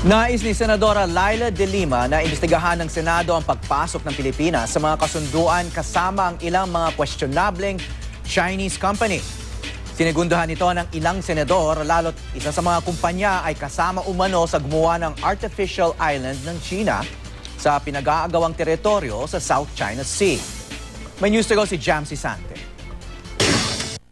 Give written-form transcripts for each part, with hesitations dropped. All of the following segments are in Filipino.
Nais ni Senadora Laila De Lima na imbestigahan ng Senado ang pagpasok ng Pilipinas sa mga kasunduan kasama ang ilang mga questionableng Chinese company. Sinigundahan ito ng ilang senador lalo't isa sa mga kumpanya ay kasama umano sa gumawa ng artificial island ng China sa pinag-aagawang teritoryo sa South China Sea. May news to go si Jamsi Sante.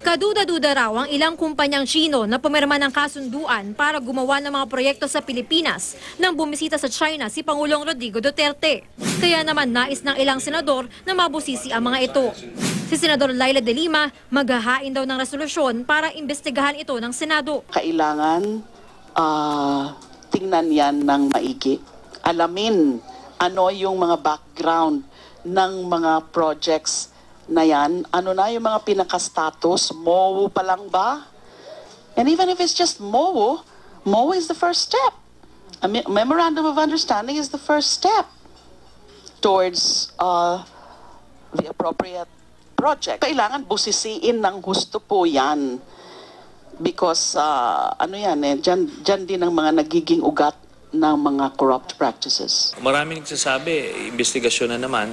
Kaduda-duda raw ang ilang kumpanyang Chino na pumirma ng kasunduan para gumawa ng mga proyekto sa Pilipinas nang bumisita sa China si Pangulong Rodrigo Duterte. Kaya naman nais ng ilang senador na mabusisi ang mga ito. Si Senador Laila De Lima maghahain daw ng resolusyon para imbestigahan ito ng Senado. Kailangan tingnan yan ng maigi. Alamin ano yung mga background ng mga projects na yan, ano na yung mga pinaka-status, MOU pa lang ba? And even if it's just MOU is the first step. A Memorandum of Understanding is the first step towards the appropriate project. Kailangan busisiin ng husto po yan. Because, dyan din ang mga nagiging ugat ng mga corrupt practices. Maraming nagsasabi, investigasyon na naman.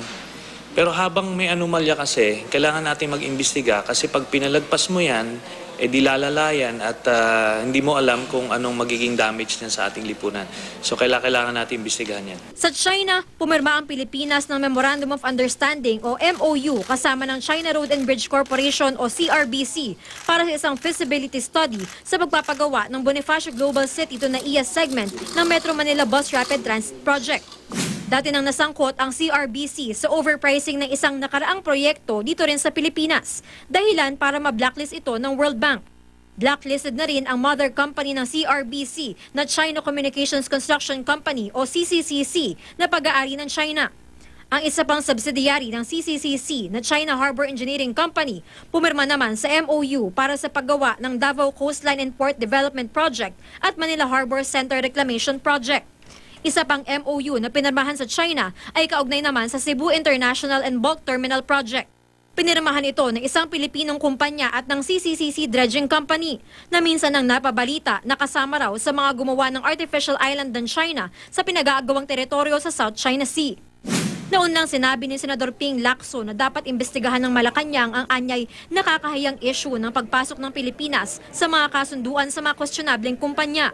Pero habang may anomalya kasi, kailangan natin mag-imbestiga kasi pag pinalagpas mo yan, di lalalayan at hindi mo alam kung anong magiging damage niyan sa ating lipunan. So kailangan natin imbestigahan yan. Sa China, pumirma ang Pilipinas ng Memorandum of Understanding o MOU kasama ng China Road and Bridge Corporation o CRBC para sa isang feasibility study sa pagpapagawa ng Bonifacio Global City to NAIA segment ng Metro Manila Bus Rapid Transit Project. Dati nang nasangkot ang CRBC sa overpricing ng isang nakaraang proyekto dito rin sa Pilipinas, dahilan para ma-blacklist ito ng World Bank. Blacklisted na rin ang mother company ng CRBC na China Communications Construction Company o CCCC na pag-aari ng China. Ang isa pang subsidiary ng CCCC na China Harbor Engineering Company pumirma naman sa MOU para sa paggawa ng Davao Coastline and Port Development Project at Manila Harbor Center Reclamation Project. Isa pang MOU na pinirmahan sa China ay kaugnay naman sa Cebu International and Bulk Terminal Project. Pinirmahan ito ng isang Pilipinong kumpanya at ng CCCC Dredging Company na minsan nang napabalita na kasama raw sa mga gumawa ng artificial island ng China sa pinag-aagawang teritoryo sa South China Sea. Noon lang sinabi ni Senador Ping Lacson na dapat imbestigahan ng Malacanang ang anyay nakakahiyang issue ng pagpasok ng Pilipinas sa mga kasunduan sa mga questionableng kumpanya.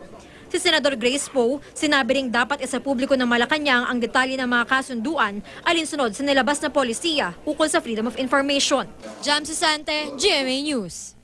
Si Senador Grace Poe, sinabi ring dapat isa publiko ng Malacanang ang detalye ng mga kasunduan alinsunod sa nilabas na polisiya ukol sa Freedom of Information. Jamsi Sante, GMA News.